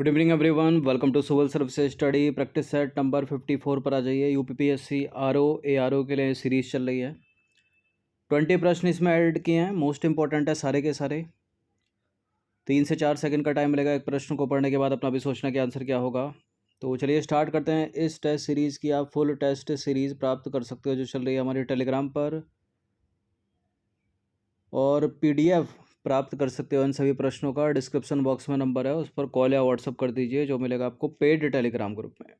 Good evening everyone, welcome to civil services study practice set number 54 पर आ जाइए। UPPSC RO ARO के लिए series चल रही है। 20 प्रश्न इसमें ऐड किए हैं। मोस्ट इंपॉर्टेंट है सारे के सारे। 3 से 4 सेकंड का टाइम मिलेगा एक प्रश्न को पढ़ने के बाद अपना भी सोचना कि आंसर क्या होगा। तो चलिए स्टार्ट करते हैं। इस टेस्ट सीरीज़ की आप फुल टेस्ट सीरीज़ प्राप्त कर सकते हो जो चल रही है हमारे टेलीग्राम पर, और पीडीएफ प्राप्त कर सकते हो इन सभी प्रश्नों का। डिस्क्रिप्शन बॉक्स में नंबर है, उस पर कॉल या व्हाट्सअप कर दीजिए, जो मिलेगा आपको पेड टेलीग्राम ग्रुप में।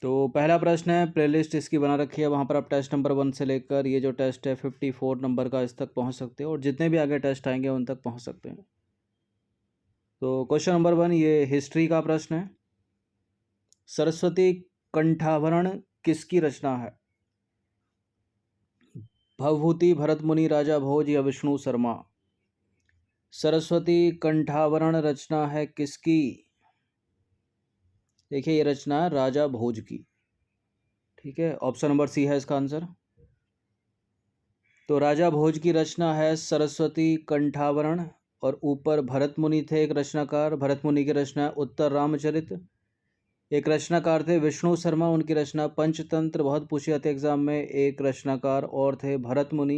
तो पहला प्रश्न है, प्लेलिस्ट इसकी बना रखी है, वहाँ पर आप टेस्ट नंबर 1 से लेकर ये जो टेस्ट है 54 नंबर का इस तक पहुँच सकते हो, और जितने भी आगे टेस्ट आएंगे उन तक पहुँच सकते हैं। तो क्वेश्चन नंबर 1 ये हिस्ट्री का प्रश्न है। सरस्वती कंठाभरण किसकी रचना है? भवभूति, भरत मुनि, राजा भोज या विष्णु शर्मा? सरस्वती कंठाभरण रचना है किसकी? देखिए ये रचना है राजा भोज की। ठीक है, ऑप्शन नंबर सी है इसका आंसर। तो राजा भोज की रचना है सरस्वती कंठाभरण, और ऊपर भरत मुनि थे एक रचनाकार, भरत मुनि की रचना है उत्तर रामचरित। एक रचनाकार थे विष्णु शर्मा, उनकी रचना पंचतंत्र, बहुत पूछे जाते एग्जाम में। एक रचनाकार और थे भरत मुनि,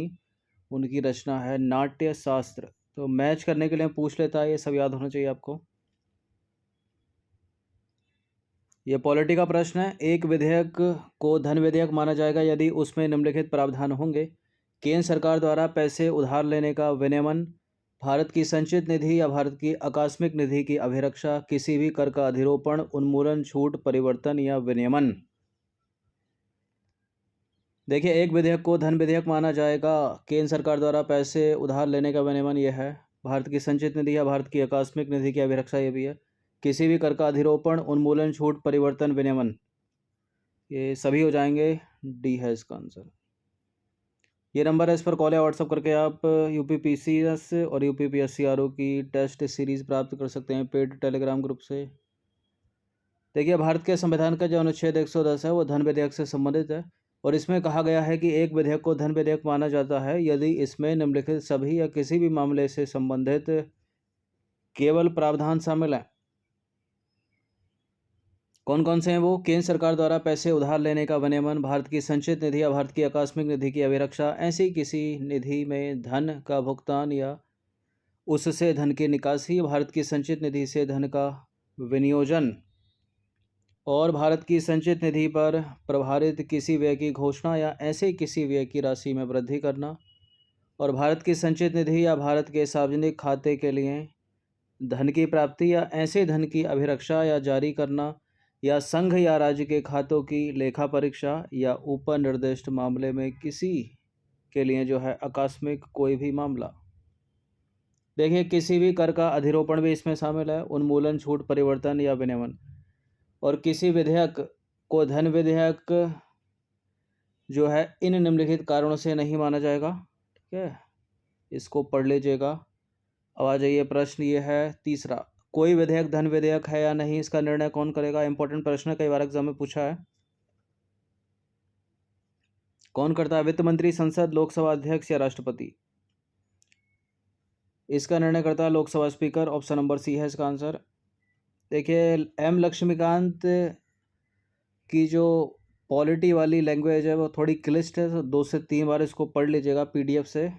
उनकी रचना है नाट्य शास्त्र। तो मैच करने के लिए पूछ लेता है, ये सब याद होना चाहिए आपको। ये पॉलिटी का प्रश्न है। एक विधेयक को धन विधेयक माना जाएगा यदि उसमें निम्नलिखित प्रावधान होंगे। केंद्र सरकार द्वारा पैसे उधार लेने का विनियमन, भारत की संचित निधि या भारत की आकस्मिक निधि की अभिरक्षा, किसी भी कर का अधिरोपण, उन्मूलन, छूट, परिवर्तन या विनियमन। देखिए, एक विधेयक को धन विधेयक माना जाएगा, केंद्र सरकार द्वारा पैसे उधार लेने का विनियमन यह है, भारत की संचित निधि या भारत की आकस्मिक निधि की अभिरक्षा ये भी है, किसी भी कर का अधिरोपण, उन्मूलन, छूट, परिवर्तन, विनियमन, ये सभी हो जाएंगे। डी है इसका आंसर। ये नंबर है, इस पर कॉल या व्हाट्सअप करके आप यूपीपीसीएस और यूपीपीएससीआरओ की टेस्ट सीरीज प्राप्त कर सकते हैं पेड टेलीग्राम ग्रुप से। देखिए, भारत के संविधान का जो अनुच्छेद 110 है वो धन विधेयक से संबंधित है, और इसमें कहा गया है कि एक विधेयक को धन विधेयक माना जाता है यदि इसमें निम्नलिखित सभी या किसी भी मामले से संबंधित केवल प्रावधान शामिल हैं। कौन कौन से हैं वो? केंद्र सरकार द्वारा पैसे उधार लेने का विनियमन, भारत की संचित निधि या भारत की आकस्मिक निधि की अभिरक्षा, ऐसी किसी निधि में धन का भुगतान या उससे धन की निकासी, भारत की संचित निधि से धन का विनियोजन, और भारत की संचित निधि पर प्रभारित किसी व्यय की घोषणा या ऐसे किसी व्यय की राशि में वृद्धि करना, और भारत की संचित निधि या भारत के सार्वजनिक खाते के लिए धन की प्राप्ति या ऐसे धन की अभिरक्षा या जारी करना, या संघ या राज्य के खातों की लेखा परीक्षा, या ऊपर निर्दिष्ट मामले में किसी के लिए जो है आकस्मिक कोई भी मामला। देखिए, किसी भी कर का अधिरोपण भी इसमें शामिल है, उन्मूलन, छूट, परिवर्तन या विनियमन। और किसी विधेयक को धन विधेयक जो है इन निम्नलिखित कारणों से नहीं माना जाएगा। ठीक है, इसको पढ़ लीजिएगा। अब आ जाइए, प्रश्न ये है तीसरा, कोई विधेयक धन विधेयक है या नहीं, इसका निर्णय कौन करेगा? इंपॉर्टेंट प्रश्न है, कई बार एग्जाम में पूछा है। कौन करता है? वित्त मंत्री, संसद, लोकसभा अध्यक्ष या राष्ट्रपति? इसका निर्णय करता है Lok Sabha speaker. Option number C है इसका आंसर। देखिए, एम लक्ष्मीकांत की जो पॉलिटी वाली लैंग्वेज है वो थोड़ी क्लिष्ट है, तो 2 से 3 बार इसको पढ़ लीजिएगा पीडीएफ से।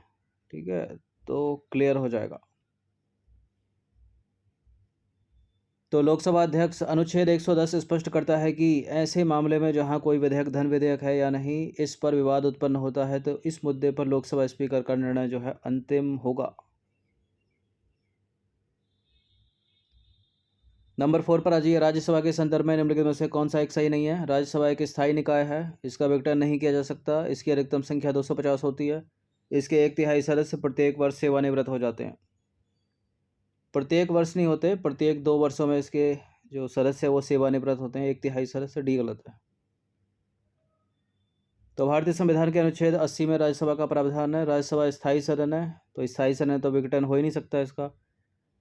ठीक है, तो क्लियर हो जाएगा। तो लोकसभा अध्यक्ष, अनुच्छेद 110 स्पष्ट करता है कि ऐसे मामले में जहां कोई विधेयक धन विधेयक है या नहीं, इस पर विवाद उत्पन्न होता है, तो इस मुद्दे पर लोकसभा स्पीकर का निर्णय जो है अंतिम होगा। नंबर 4 पर आ जाइए। राज्यसभा के संदर्भ में निम्नलिखित में से कौन सा एक सही नहीं है? राज्यसभा एक स्थायी निकाय है, इसका विघटन नहीं किया जा सकता, इसकी अधिकतम संख्या 250 होती है, इसके 1/3 सदस्य प्रत्येक वर्ष सेवानिवृत्त हो जाते हैं। प्रत्येक वर्ष नहीं होते, प्रत्येक 2 वर्षों में इसके जो सदस्य है वो सेवानिवृत्त होते हैं। 1/3 सदस्य। डी गलत है। तो भारतीय संविधान के अनुच्छेद 80 में राज्यसभा का प्रावधान है, राज्यसभा स्थायी सदन है, तो स्थायी सदन है तो विघटन हो ही नहीं सकता इसका।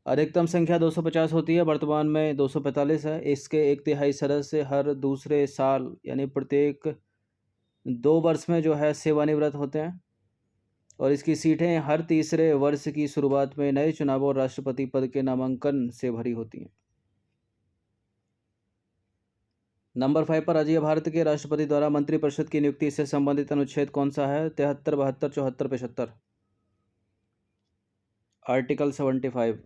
अधिकतम संख्या 250 होती है, वर्तमान में 245 है, इसके 1/3 सदस्य हर दूसरे साल यानी प्रत्येक 2 वर्ष में जो है सेवानिवृत्त होते हैं। और इसकी सीटें हर तीसरे वर्ष की शुरुआत में नए चुनाव और राष्ट्रपति पद के नामांकन से भरी होती हैं। नंबर 5 पर आ जाइए। भारत के राष्ट्रपति द्वारा मंत्रिपरिषद की नियुक्ति से संबंधित अनुच्छेद कौन सा है? 73, 72, 74, 75। आर्टिकल 75।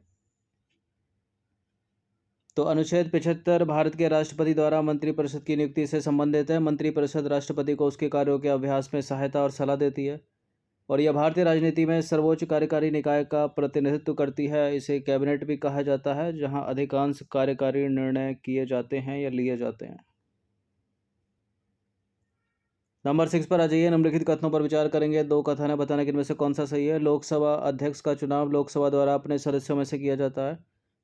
तो अनुच्छेद 75 भारत के राष्ट्रपति द्वारा मंत्रिपरिषद की नियुक्ति से संबंधित है। मंत्रिपरिषद राष्ट्रपति को उसके कार्यों के अभ्यास में सहायता और सलाह देती है और यह भारतीय राजनीति में सर्वोच्च कार्यकारी निकाय का प्रतिनिधित्व करती है। इसे कैबिनेट भी कहा जाता है, जहां अधिकांश कार्यकारी निर्णय किए जाते हैं या लिए जाते हैं। नंबर 6 पर आ जाइए। निम्नलिखित कथनों पर विचार करेंगे। 2 कथन है, बताना कि इनमें से कौन सा सही है। लोकसभा अध्यक्ष का चुनाव लोकसभा द्वारा अपने सदस्यों में से किया जाता है।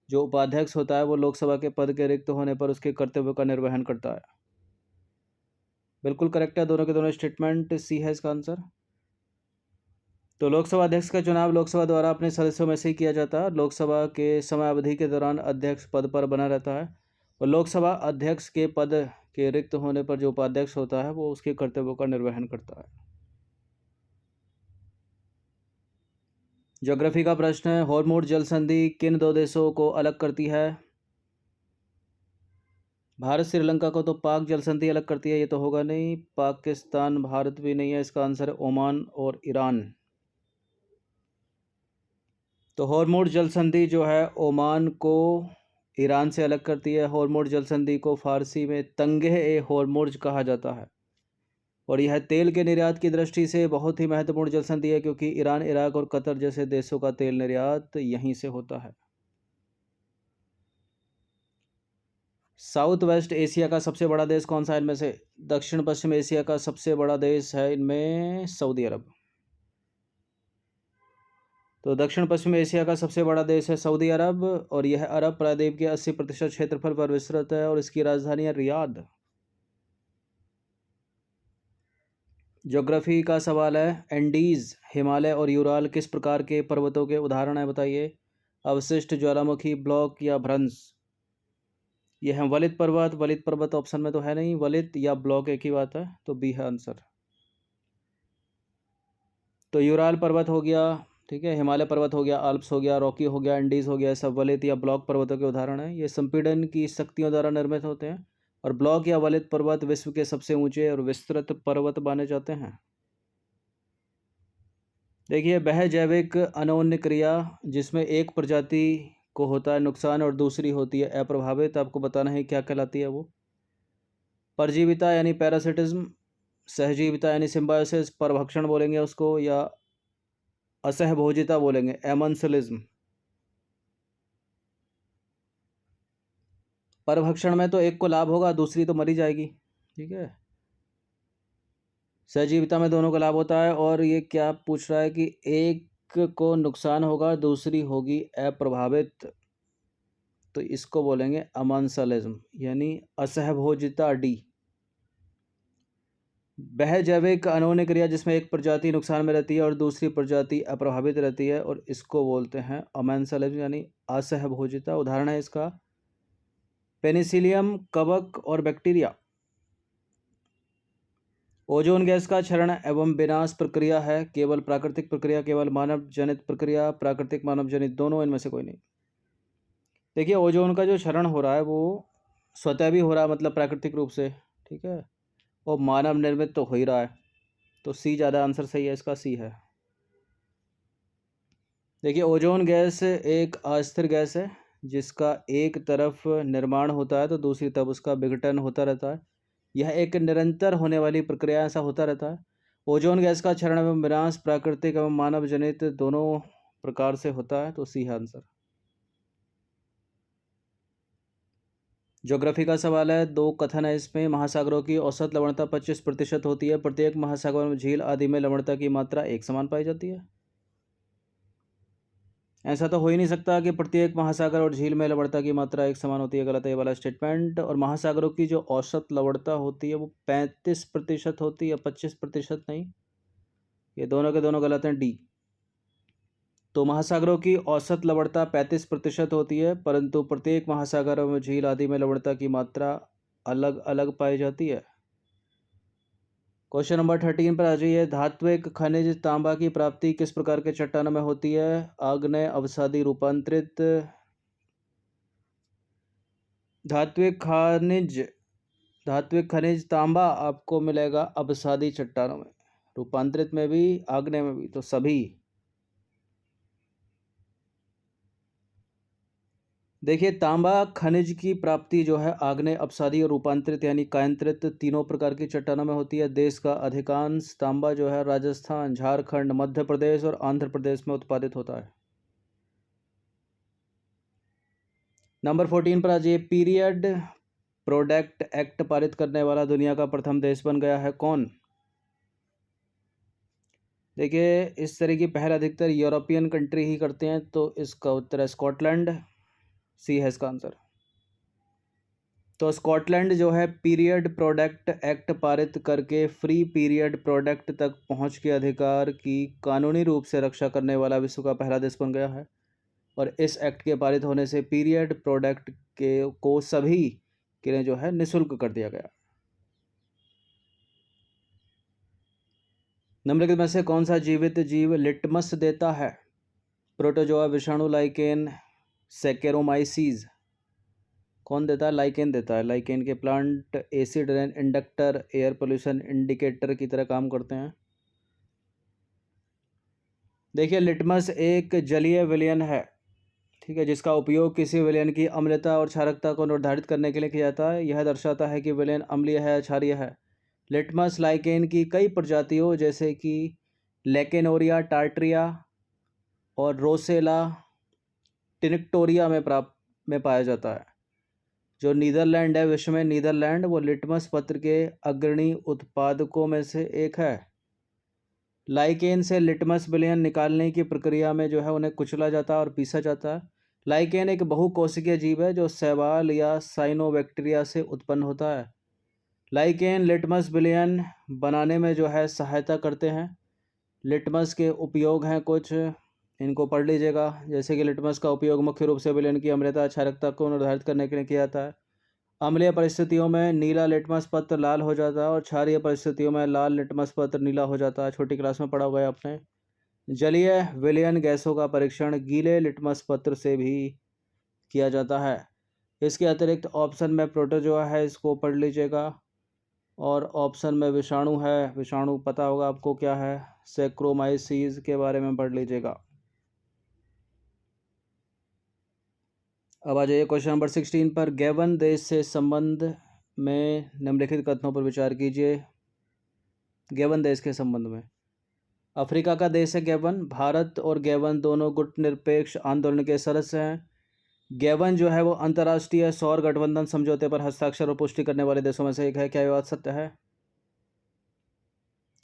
जो उपाध्यक्ष होता है वो लोकसभा के पद के रिक्त होने पर उसके कर्तव्यों का निर्वहन करता है। बिल्कुल करेक्ट है दोनों के दोनों स्टेटमेंट। सी है इसका आंसर। तो लोकसभा अध्यक्ष का चुनाव लोकसभा द्वारा अपने सदस्यों में से ही किया जाता है। लोकसभा के समय अवधि के दौरान अध्यक्ष पद पर बना रहता है और लोकसभा अध्यक्ष के पद के रिक्त होने पर जो उपाध्यक्ष होता है वो उसके कर्तव्यों का निर्वहन करता है। ज्योग्राफी का प्रश्न है। हॉर्मुज़ जल संधि किन 2 देशों को अलग करती है? भारत श्रीलंका को तो पाक जल संधि अलग करती है, ये तो होगा नहीं। पाकिस्तान भारत भी नहीं है, इसका आंसर है ओमान और ईरान। तो हॉर्मुज़ जल संधि जो है ओमान को ईरान से अलग करती है। हॉर्मुज़ जल संधि को फारसी में तंगे ए हॉर्मुज़ कहा जाता है और यह तेल के निर्यात की दृष्टि से बहुत ही महत्वपूर्ण जल संधि है, क्योंकि ईरान, इराक और कतर जैसे देशों का तेल निर्यात यहीं से होता है। साउथ वेस्ट एशिया का सबसे बड़ा देश कौन सा है इनमें से? दक्षिण पश्चिम एशिया का सबसे बड़ा देश है इनमें सऊदी अरब। तो दक्षिण पश्चिम एशिया का सबसे बड़ा देश है सऊदी अरब और यह अरब प्रायद्वीप के 80% क्षेत्रफल पर विस्तृत है और इसकी राजधानी है रियाद। ज्योग्राफी का सवाल है। एंडीज, हिमालय और यूराल किस प्रकार के पर्वतों के उदाहरण हैं? बताइए। अवशिष्ट, ज्वालामुखी, ब्लॉक या भ्रंश? ये है वलित पर्वत। वलित पर्वत ऑप्शन में तो है नहीं, वलित या ब्लॉक एक ही बात है, तो बी है आंसर। तो यूराल पर्वत हो गया, ठीक है, हिमालय पर्वत हो गया, आल्प्स हो गया, रॉकी हो गया, एंडीज हो गया, सब वलित या ब्लॉक पर्वतों के उदाहरण हैं। ये संपीड़न की शक्तियों द्वारा निर्मित होते हैं और ब्लॉक या वलित पर्वत विश्व के सबसे ऊंचे और विस्तृत पर्वत माने जाते हैं। देखिए, वह जैविक अनोन्य क्रिया जिसमें एक प्रजाति को होता है नुकसान और दूसरी होती है अप्रभावित, आपको बताना है क्या कहलाती है वो। परजीविता यानी पैरासिटिज्म, सहजीविता यानी सिम्बायोसिस, परभक्षण बोलेंगे उसको, या असहभोजिता बोलेंगे, एमन्सलिज्म। परभक्षण में तो एक को लाभ होगा, दूसरी तो मरी जाएगी, ठीक है। सहजीविता में दोनों का लाभ होता है और ये क्या पूछ रहा है कि एक को नुकसान होगा, दूसरी होगी अप्रभावित, तो इसको बोलेंगे अमंसलिज्म यानी असहभोजिता, डी। वह जैविक अनोन्य क्रिया जिसमें एक प्रजाति नुकसान में रहती है और दूसरी प्रजाति अप्रभावित रहती है और इसको बोलते हैं अमेंसलिज्म यानी असहभोजिता। उदाहरण है इसका पेनिसिलियम, कवक और बैक्टीरिया। ओजोन गैस का क्षरण एवं विनाश प्रक्रिया है केवल प्राकृतिक प्रक्रिया, केवल मानव जनित प्रक्रिया, प्राकृतिक मानव जनित दोनों, इनमें से कोई नहीं। देखिए, ओजोन का जो क्षरण हो रहा है वो स्वतः भी हो रहा है, मतलब प्राकृतिक रूप से, ठीक है, और मानव निर्मित तो हो ही रहा है, तो सी ज़्यादा आंसर सही है, इसका सी है। देखिए, ओजोन गैस एक अस्थिर गैस है जिसका एक तरफ निर्माण होता है तो दूसरी तरफ उसका विघटन होता रहता है। यह एक निरंतर होने वाली प्रक्रिया, ऐसा होता रहता है। ओजोन गैस का क्षरण एवं विनाश प्राकृतिक एवं मानव जनित दोनों प्रकार से होता है, तो सी है आंसर। ज्योग्राफी का सवाल है। 2 कथन है इसमें। महासागरों की औसत लवणता 25% होती है। प्रत्येक महासागर में, झील आदि में लवणता की मात्रा एक समान पाई जाती है। ऐसा तो हो ही नहीं सकता कि प्रत्येक महासागर और झील में लवणता की मात्रा एक समान होती है, गलत है ये वाला स्टेटमेंट। और महासागरों की जो औसत लवणता होती है वो 35% होती है, 25% नहीं, ये दोनों के दोनों गलत हैं, डी। तो महासागरों की औसत लवणता 35% होती है, परंतु प्रत्येक महासागर में, झील आदि में लवणता की मात्रा अलग अलग पाई जाती है। क्वेश्चन नंबर 13 पर आ जाइए। धात्विक खनिज तांबा की प्राप्ति किस प्रकार के चट्टानों में होती है? आग्नेय, अवसादी, रूपांतरित। धात्विक खनिज तांबा आपको मिलेगा अवसादी चट्टानों में, रूपांतरित में भी, आग्नेय में भी, तो सभी। देखिए, तांबा खनिज की प्राप्ति जो है आग्नेय, अवसादी और रूपांतरित यानी कायांतरित तीनों प्रकार की चट्टानों में होती है। देश का अधिकांश तांबा जो है राजस्थान, झारखंड, मध्य प्रदेश और आंध्र प्रदेश में उत्पादित होता है। नंबर 14 पर आ जाइए। पीरियड प्रोडक्ट एक्ट पारित करने वाला दुनिया का प्रथम देश बन गया है कौन? देखिए, इस तरह की पहल अधिकतर यूरोपियन कंट्री ही करते हैं, तो इसका उत्तर है स्कॉटलैंड। सी है इसका आंसर। तो स्कॉटलैंड जो है पीरियड प्रोडक्ट एक्ट पारित करके फ्री पीरियड प्रोडक्ट तक पहुंच के अधिकार की कानूनी रूप से रक्षा करने वाला विश्व का पहला देश बन गया है। और इस एक्ट के पारित होने से पीरियड प्रोडक्ट को सभी के लिए जो है निःशुल्क कर दिया गया। निम्नलिखित में से कौन सा जीवित जीव लिटमस देता है? प्रोटोजोआ, विषाणु, लाइकेन, सैकेरोमाइसीज। कौन देता है? लाइकेन देता है। लाइकेन के plant acid rain inductor, air pollution indicator की तरह काम करते हैं। देखिए, लिटमस एक जलीय विलयन है, ठीक है, जिसका उपयोग किसी विलयन की अम्लता और क्षारकता को निर्धारित करने के लिए किया जाता है। यह दर्शाता है कि विलयन अम्लीय है या क्षारीय है। लिटमस लाइकेन की कई प्रजातियों जैसे कि लेकेनोरिया, टार्ट्रिया और रोसेला टिनिक्टोरिया में पाया जाता है। जो नीदरलैंड है, विश्व में नीदरलैंड, वो लिटमस पत्र के अग्रणी उत्पादकों में से एक है। लाइकेन से लिटमस विलयन निकालने की प्रक्रिया में जो है उन्हें कुचला जाता है और पीसा जाता है। लाइकेन एक बहुकोशिकीय जीव है जो शैवाल या साइनोबैक्टीरिया से उत्पन्न होता है। लाइकेन लिटमस विलयन बनाने में जो है सहायता करते हैं। लिटमस के उपयोग हैं कुछ, इनको पढ़ लीजिएगा। जैसे कि लिटमस का उपयोग मुख्य रूप से विलयन की अम्लता, क्षारकता को निर्धारित करने के लिए किया जाता है। अम्लीय परिस्थितियों में नीला लिटमस पत्र लाल हो जाता है और क्षारीय परिस्थितियों में लाल लिटमस पत्र नीला हो जाता है। छोटी क्लास में पढ़ा हुआ है आपने। जलीय विलयन गैसों का परीक्षण गीले लिटमस पत्र से भी किया जाता है। इसके अतिरिक्त ऑप्शन में प्रोटोजोआ है, इसको पढ़ लीजिएगा। और ऑप्शन में विषाणु है, विषाणु पता होगा आपको क्या है, सैक्रोमाइसीज के बारे में पढ़ लीजिएगा। अब आ जाइए क्वेश्चन नंबर 16 पर। गैबन देश से संबंध में निम्नलिखित कथनों पर विचार कीजिए। गैबन देश के संबंध में, अफ्रीका का देश है गैबन। भारत और गैबन दोनों गुटनिरपेक्ष आंदोलन के सदस्य हैं। गैबन जो है वो अंतर्राष्ट्रीय सौर गठबंधन समझौते पर हस्ताक्षर और पुष्टि करने वाले देशों में से एक है। क्या ये बात सत्य है?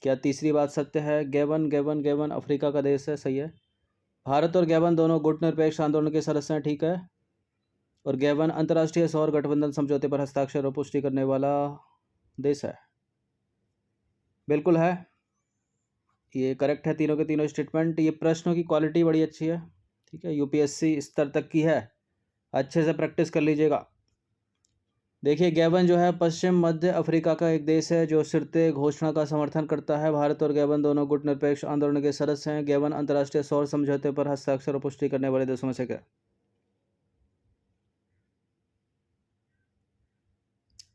क्या तीसरी बात सत्य है? गैबन गैबन गैबन अफ्रीका का देश है, सही है। भारत और गैबन दोनों गुटनिरपेक्ष आंदोलन के सदस्य हैं, ठीक है। और गैबन अंतर्राष्ट्रीय सौर गठबंधन समझौते पर हस्ताक्षर और पुष्टि करने वाला देश है, बिल्कुल है, ये करेक्ट है। तीनों के तीनों स्टेटमेंट। ये प्रश्नों की क्वालिटी बड़ी अच्छी है, ठीक है, यूपीएससी स्तर तक की है, अच्छे से प्रैक्टिस कर लीजिएगा। देखिए, गैबन जो है पश्चिम मध्य अफ्रीका का एक देश है जो सिरते घोषणा का समर्थन करता है। भारत और गैबन दोनों गुटनिरपेक्ष आंदोलन के सदस्य हैं। गैबन अंतर्राष्ट्रीय सौर समझौते पर हस्ताक्षर और पुष्टि करने वाले देशों में से क्या?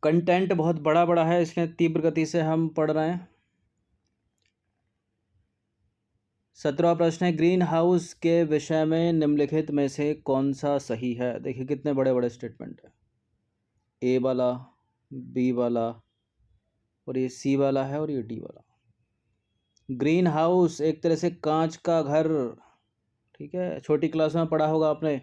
कंटेंट बहुत बड़ा बड़ा है, इसलिए तीव्र गति से हम पढ़ रहे हैं। 17वां प्रश्न है, ग्रीन हाउस के विषय में निम्नलिखित में से कौन सा सही है? देखिए कितने बड़े बड़े स्टेटमेंट है। ए वाला, बी वाला, और ये सी वाला है, और ये डी वाला। ग्रीन हाउस एक तरह से कांच का घर, ठीक है, छोटी क्लास में पढ़ा होगा आपने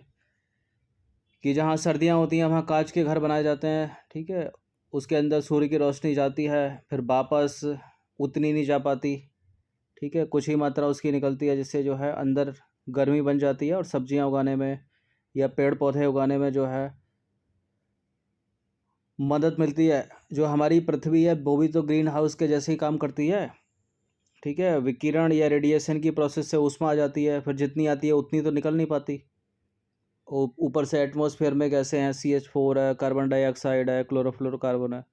कि जहाँ सर्दियाँ होती हैं वहाँ कांच के घर बनाए जाते हैं, ठीक है। उसके अंदर सूर्य की रोशनी जाती है, फिर वापस उतनी नहीं जा पाती, ठीक है, कुछ ही मात्रा उसकी निकलती है, जिससे जो है अंदर गर्मी बन जाती है और सब्जियां उगाने में या पेड़ पौधे उगाने में जो है मदद मिलती है। जो हमारी पृथ्वी है वो भी तो ग्रीन हाउस के जैसे ही काम करती है, ठीक है। विकिरण या रेडिएशन की प्रोसेस से ऊष्मा आ जाती है, फिर जितनी आती है उतनी तो निकल नहीं पाती। ऊपर से एटमॉस्फेयर में गैसें हैं, CH4 है, कार्बन डाइऑक्साइड है, क्लोरोफ्लोरोकार्बन है,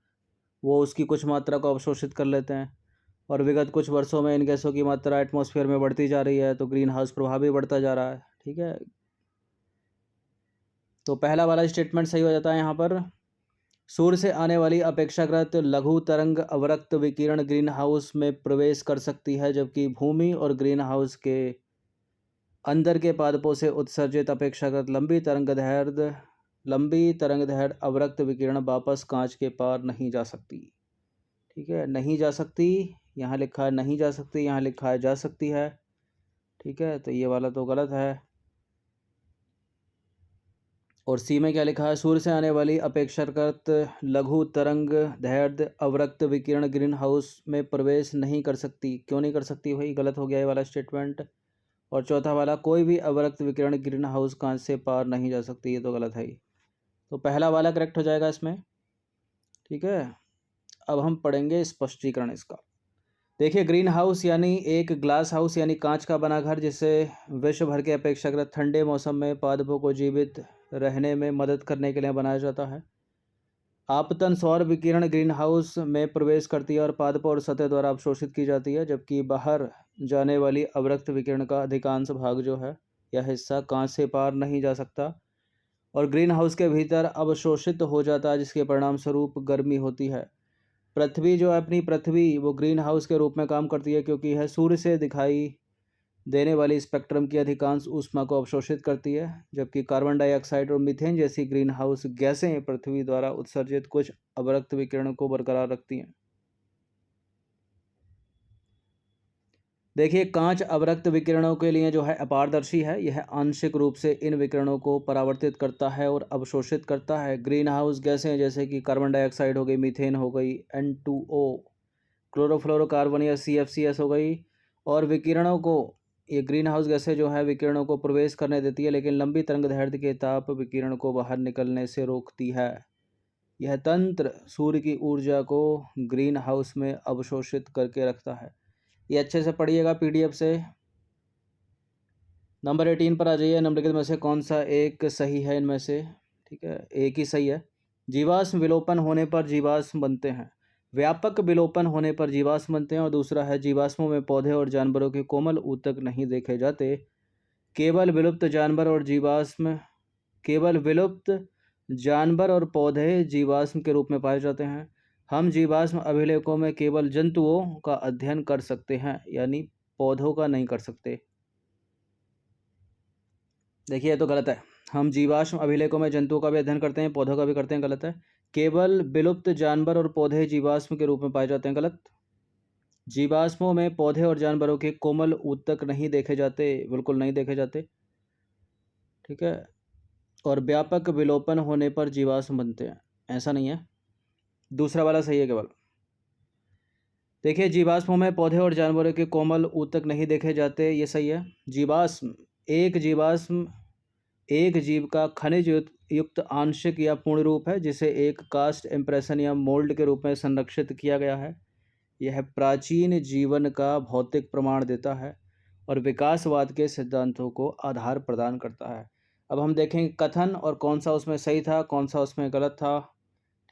वो उसकी कुछ मात्रा को अवशोषित कर लेते हैं। और विगत कुछ वर्षों में इन गैसों की मात्रा एटमॉस्फेयर में बढ़ती जा रही है, तो ग्रीन हाउस प्रभाव भी बढ़ता जा रहा है। ठीक है, तो पहला वाला स्टेटमेंट सही हो जाता है यहाँ पर। सूर्य से आने वाली अपेक्षाकृत लघु तरंग अवरक्त विकिरण ग्रीन हाउस में प्रवेश कर सकती है, जबकि भूमि और ग्रीन हाउस के अंदर के पादपों से उत्सर्जित अपेक्षाकृत लंबी तरंगदैर्घ्य अवरक्त विकिरण वापस कांच के पार नहीं जा सकती। ठीक है, नहीं जा सकती, यहाँ लिखा है नहीं जा सकती, यहाँ लिखा है जा सकती है। ठीक है, तो ये वाला तो गलत है। और सी में क्या लिखा है, सूर्य से आने वाली अपेक्षाकृत लघु तरंग दैर्घ्य अवरक्त विकिरण ग्रीन हाउस में प्रवेश नहीं कर सकती। क्यों नहीं कर सकती भाई, गलत हो गया ये वाला स्टेटमेंट। और चौथा वाला, कोई भी अवरक्त विकिरण ग्रीन हाउस कांच से पार नहीं जा सकती, ये तो गलत है ही। तो पहला वाला करेक्ट हो जाएगा इसमें। ठीक है, अब हम पढ़ेंगे स्पष्टीकरण इसका। देखिए, ग्रीन हाउस यानी एक ग्लास हाउस यानी कांच का बना घर, जिसे विश्व भर के अपेक्षाकृत ठंडे मौसम में पादपों को जीवित रहने में मदद करने के लिए बनाया जाता है। आपतन सौर विकिरण ग्रीन हाउस में प्रवेश करती है और पादपों और सतह द्वारा अवशोषित की जाती है, जबकि बाहर जाने वाली अवरक्त विकिरण का अधिकांश भाग जो है यह हिस्सा कांच से पार नहीं जा सकता और ग्रीन हाउस के भीतर अवशोषित हो जाता है, जिसके परिणाम स्वरूप गर्मी होती है। पृथ्वी जो है अपनी पृथ्वी वो ग्रीन हाउस के रूप में काम करती है, क्योंकि यह सूर्य से दिखाई देने वाली स्पेक्ट्रम की अधिकांश ऊष्मा को अवशोषित करती है, जबकि कार्बन डाइऑक्साइड और मीथेन जैसी ग्रीन हाउस गैसें पृथ्वी द्वारा उत्सर्जित कुछ अवरक्त विकिरण को बरकरार रखती हैं। देखिए, कांच अवरक्त विकिरणों के लिए जो है अपारदर्शी है, यह आंशिक रूप से इन विकिरणों को परावर्तित करता है और अवशोषित करता है। ग्रीन हाउस गैसें जैसे कि कार्बन डाइऑक्साइड हो गई, मीथेन हो गई, N2O, क्लोरोफ्लोरोकार्बन या CFCS हो गई, और विकिरणों को ये ग्रीन हाउस गैसें जो है विकिरणों को प्रवेश करने देती है, लेकिन लंबी तरंगदैर्घ्य के ताप विकिरण को बाहर निकलने से रोकती है। यह तंत्र सूर्य की ऊर्जा को ग्रीन हाउस में अवशोषित करके रखता है। ये अच्छे से पढ़िएगा PDF से। नंबर 18 पर आ जाइए। निम्नलिखित में से कौन सा एक सही है इनमें से? ठीक है, एक ही सही है। जीवाश्म विलोपन होने पर जीवाश्म बनते हैं। व्यापक विलोपन होने पर जीवाश्म बनते हैं। और दूसरा है, जीवाश्मों में पौधे और जानवरों के कोमल ऊतक नहीं देखे जाते। केवल विलुप्त जानवर और पौधे जीवाश्म के रूप में पाए जाते हैं। हम जीवाश्म अभिलेखों में केवल जंतुओं का अध्ययन कर सकते हैं, यानी पौधों का नहीं कर सकते। देखिए, ये तो गलत है। हम जीवाश्म अभिलेखों में जंतुओं का भी अध्ययन करते हैं, पौधों का भी करते हैं, गलत है। केवल विलुप्त जानवर और पौधे जीवाश्म के रूप में पाए जाते हैं, गलत। जीवाश्मों में पौधे और जानवरों के कोमल ऊतक नहीं देखे जाते, बिल्कुल नहीं देखे जाते। ठीक है, और व्यापक विलोपन होने पर जीवाश्म बनते हैं, ऐसा नहीं है। दूसरा वाला सही है केवल। देखिए, जीवाश्मों में पौधे और जानवरों के कोमल ऊतक नहीं देखे जाते, ये सही है। जीवाश्म एक जीव का खनिज युक्त आंशिक या पूर्ण रूप है, जिसे एक कास्ट इम्प्रेशन या मोल्ड के रूप में संरक्षित किया गया है। यह प्राचीन जीवन का भौतिक प्रमाण देता है और विकासवाद के सिद्धांतों को आधार प्रदान करता है। अब हम देखेंगे कथन और कौन सा उसमें सही था, कौन सा उसमें गलत था।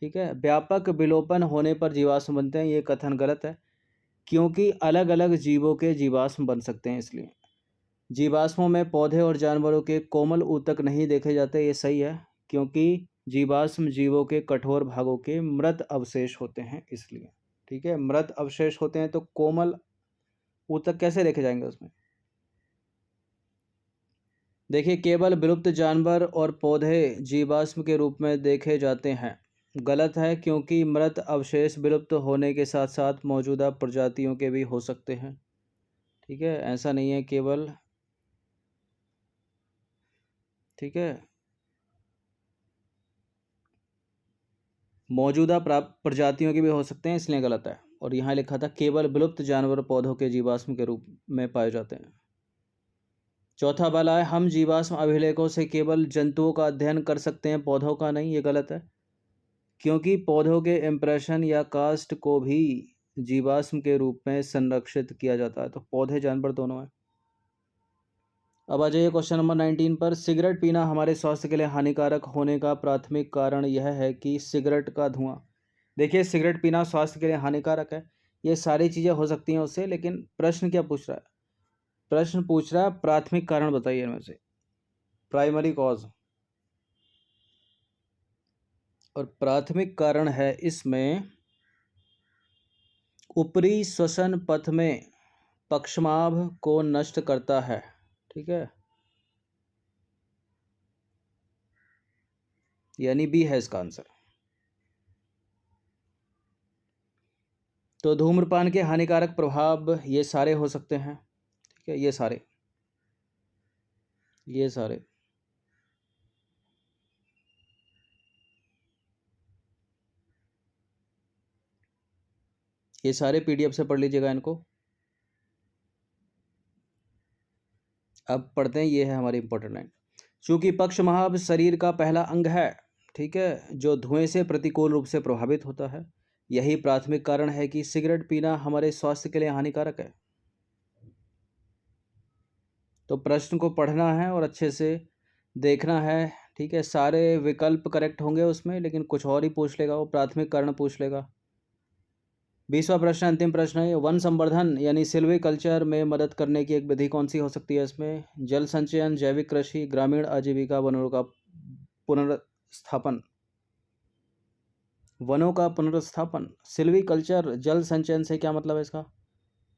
ठीक है, व्यापक विलोपन होने पर जीवाश्म बनते हैं, ये कथन गलत है, क्योंकि अलग अलग जीवों के जीवाश्म बन सकते हैं, इसलिए। जीवाश्मों में पौधे और जानवरों के कोमल ऊतक नहीं देखे जाते, ये सही है, क्योंकि जीवाश्म जीवों के कठोर भागों के मृत अवशेष होते हैं, इसलिए। ठीक है, मृत अवशेष होते हैं तो कोमल ऊतक कैसे देखे जाएंगे उसमें। देखिए, केवल विलुप्त जानवर और पौधे जीवाश्म के रूप में देखे जाते हैं, गलत है, क्योंकि मृत अवशेष विलुप्त होने के साथ साथ मौजूदा प्रजातियों के भी हो सकते हैं। ठीक है, ऐसा नहीं है केवल। ठीक है, मौजूदा प्रजातियों के भी हो सकते हैं, इसलिए गलत है। और यहाँ लिखा था केवल विलुप्त जानवर पौधों के जीवाश्म के रूप में पाए जाते हैं। चौथा वाला है, हम जीवाश्म अभिलेखों से केवल जंतुओं का अध्ययन कर सकते हैं, पौधों का नहीं, ये गलत है, क्योंकि पौधों के इम्प्रेशन या कास्ट को भी जीवाश्म के रूप में संरक्षित किया जाता है, तो पौधे जानवर दोनों हैं। अब आ जाइए क्वेश्चन नंबर 19 पर। सिगरेट पीना हमारे स्वास्थ्य के लिए हानिकारक होने का प्राथमिक कारण यह है कि सिगरेट का धुआं। देखिए, सिगरेट पीना स्वास्थ्य के लिए हानिकारक है, ये सारी चीज़ें हो सकती हैं उससे, लेकिन प्रश्न क्या पूछ रहा है? प्रश्न पूछ रहा है प्राथमिक कारण बताइए इनमें से, प्राइमरी कॉज। और प्राथमिक कारण है इसमें ऊपरी श्वसन पथ में पक्षमाभ को नष्ट करता है। ठीक है, यानी बी है इसका आंसर। तो धूम्रपान के हानिकारक प्रभाव ये सारे हो सकते हैं। ठीक है, ये सारे ये सारे पीडीएफ से पढ़ लीजिएगा इनको। अब पढ़ते हैं, ये है हमारी इंपॉर्टेंट लाइन। चूंकि पक्षमाभ शरीर का पहला अंग है, ठीक है, जो धुएं से प्रतिकूल रूप से प्रभावित होता है, यही प्राथमिक कारण है कि सिगरेट पीना हमारे स्वास्थ्य के लिए हानिकारक है। तो प्रश्न को पढ़ना है और अच्छे से देखना है। ठीक है, सारे विकल्प करेक्ट होंगे उसमें, लेकिन कुछ और ही पूछ लेगा वो, प्राथमिक कारण पूछ लेगा। 20वां प्रश्न, अंतिम प्रश्न है। वन संवर्धन यानी सिल्वीकल्चर में मदद करने की एक विधि कौन सी हो सकती है इसमें? जल संचयन, जैविक कृषि, ग्रामीण आजीविका, वनों का पुनर्स्थापन। वनों का पुनर्स्थापन, सिल्वीकल्चर, जल संचयन से क्या मतलब है इसका?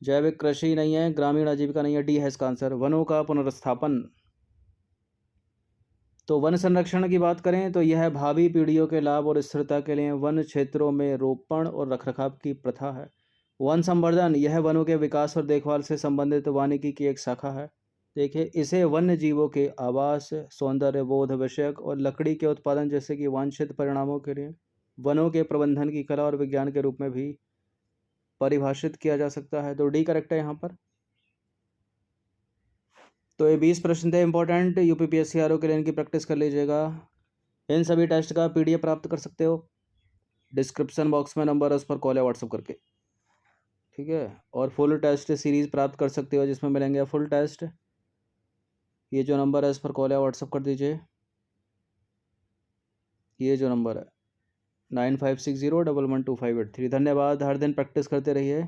जैविक कृषि नहीं है, ग्रामीण आजीविका नहीं है, डी है इसका आंसर, वनों का पुनर्स्थापन। तो वन संरक्षण की बात करें तो यह भावी पीढ़ियों के लाभ और स्थिरता के लिए वन क्षेत्रों में रोपण और रखरखाव की प्रथा है। वन संवर्धन, यह वनों के विकास और देखभाल से संबंधित वानिकी की एक शाखा है। देखिए, इसे वन्य जीवों के आवास, सौंदर्य बोध विषयक और लकड़ी के उत्पादन जैसे कि वांछित परिणामों के लिए वनों के प्रबंधन की कला और विज्ञान के रूप में भी परिभाषित किया जा सकता है। तो डी करेक्ट है यहाँ पर। तो ये 20 प्रश्न थे इंपॉर्टेंट, यूपीपीएससी आरओ के लिए इनकी प्रैक्टिस कर लीजिएगा। इन सभी टेस्ट का पीडीएफ प्राप्त कर सकते हो, डिस्क्रिप्शन बॉक्स में नंबर है, उस पर कॉल या व्हाट्सअप करके। ठीक है, और फुल टेस्ट सीरीज प्राप्त कर सकते हो जिसमें मिलेंगे फुल टेस्ट। ये जो नंबर है इस पर कॉल या व्हाट्सअप कर दीजिए। ये जो नंबर है 9560112583। धन्यवाद, हर दिन प्रैक्टिस करते रहिए।